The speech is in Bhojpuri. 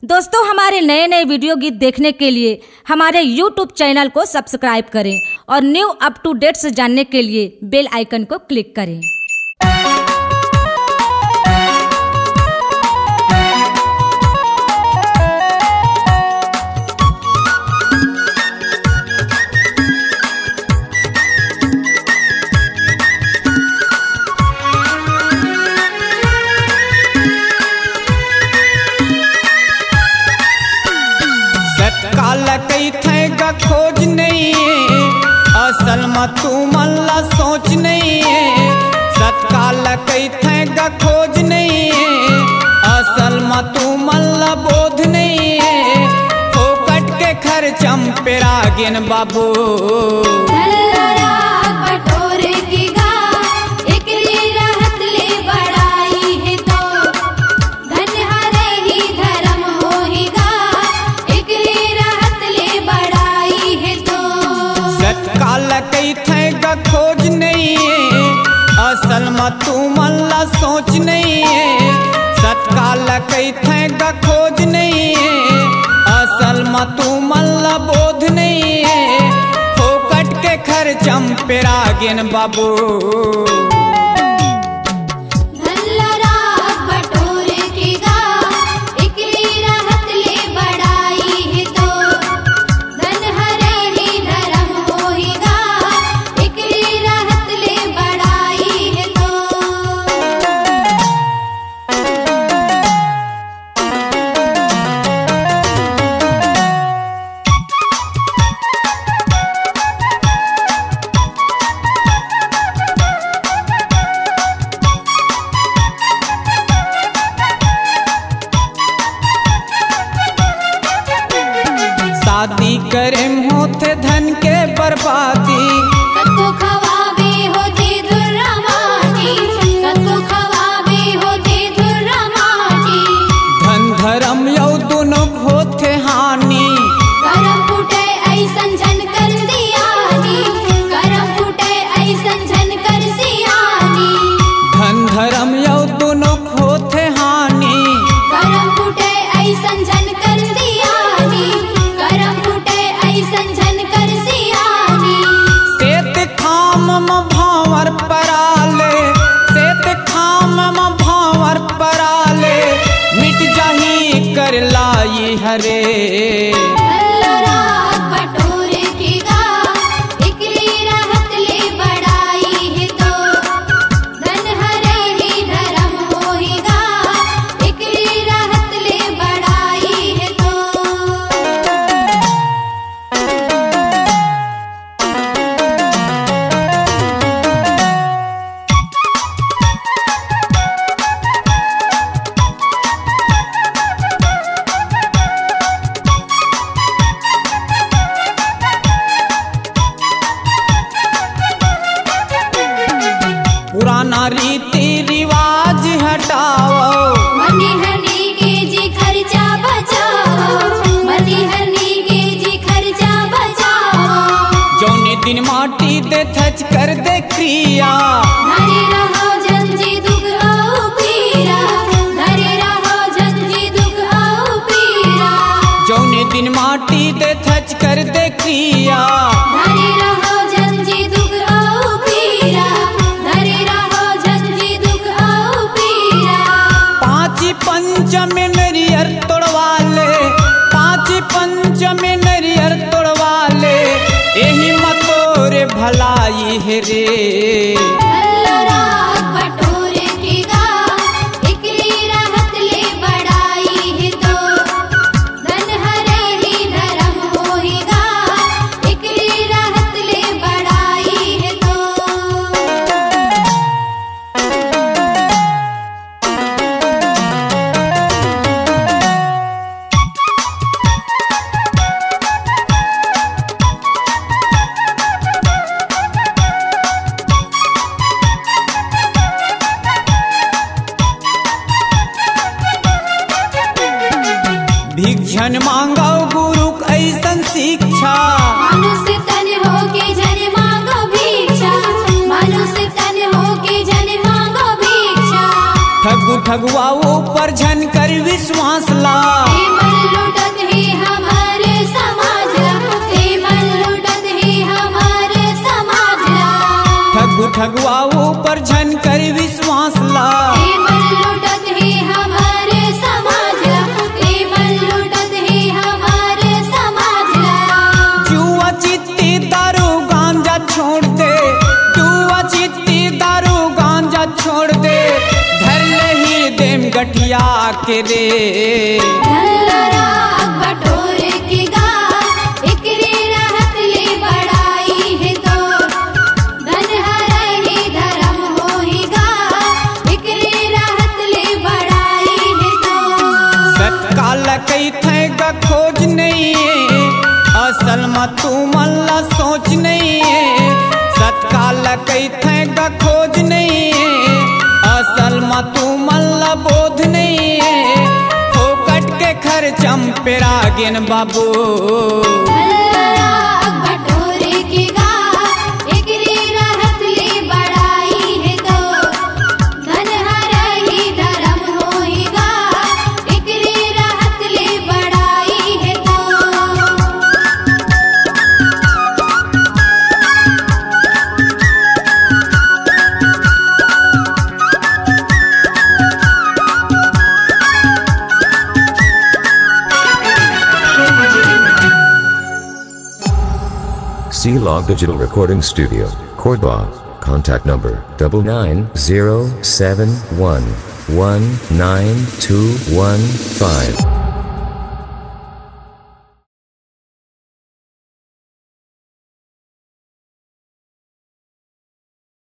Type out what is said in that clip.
दोस्तों हमारे नए नए वीडियो गीत देखने के लिए हमारे YouTube चैनल को सब्सक्राइब करें और न्यू अप टू डेट्स जानने के लिए बेल आइकन को क्लिक करें। खोज नहीं है असल में तू मल्ला सोच नहीं है, सत्काल कई थे खोज नहीं है असल में तू मल्ला बोध नहीं है, फोकट के खर्चम पेरा गिन बाबू खोज नहीं है असल में तू मल्ला सोच नहीं है, सत्काल कई थे खोज नहीं है असल में तू मल्ला बोध नहीं है, फोकट के खर्चम पेरा गिन बाबू शादी करे होते धन के बर्बादी, कत्तो खवाबे होते धुर्रा माटी, कत्तो खवाबे होते धुर्रा माटी, धन धर्म यौ दोनों होते हानि, करम फूटे ऐसन झन कर सियानी, करम फूटे ऐसन झन कर सियानी, धन धर्म यौ दोनों होते हानि, करम फूटे ऐसन झन कर सियानी, करम फूटे ऐसन झन कर सियानी, सेत खाम में भावर पराले, सेत खाम में भावर पराले, मिट जाही कर लाई हरे पुराना रीति रिवाज हटाओ, मनी हनी के जी खर्चा बचाओ, मनी हनी के जी खर्चा बचाओ, जौने दिन माटी दे थच कर दे क्रिया, धरे रहो जंजी दुख आओ पीरा, धरे रहो जंजी दुख आओ पीरा, जौने दिन माटी दे थच कर दे क्रिया, धरे रहो जंजी दुख आओ पीरा, धरे रहो जंजी दुख आओ पीरा, पांच पंच में नरियर तोड़वा ले, पांच पंच में नरियर तोड़वा ले, यही मतोरे भलाई है रे भिक्षण मांगो गुरु ऐसन शिक्षा, मनुष्य तन हो के जन मांगो भिक्षा, मनुष्य तन हो के जन मांगो भिक्षा, ठगु ठगुआ ऊपर झन कर विश्वास ला, के रे। राग बटोरे के गा एकरे रहत ले बड़ाई है तो धन हरहि धर्म होहि गा एकरे रहत ले बड़ाई है तो। सत्काल कई थे गा खोज नहीं है असल में तू मल्ला सोच नहीं है। सत्काल कई थे गा खोज नहीं है असल में तू मल्ला बोध नहीं है। फोकट के खर्चम पेरागिन बाबू। राग बटोरे के गा एकरे रहत ले बड़ाई है तो धन हरहि धर्म होहि गा एकरे रहत ले बड़ाई है तो। C-Log Digital Recording Studio, Cordoba. Contact number 99071192115.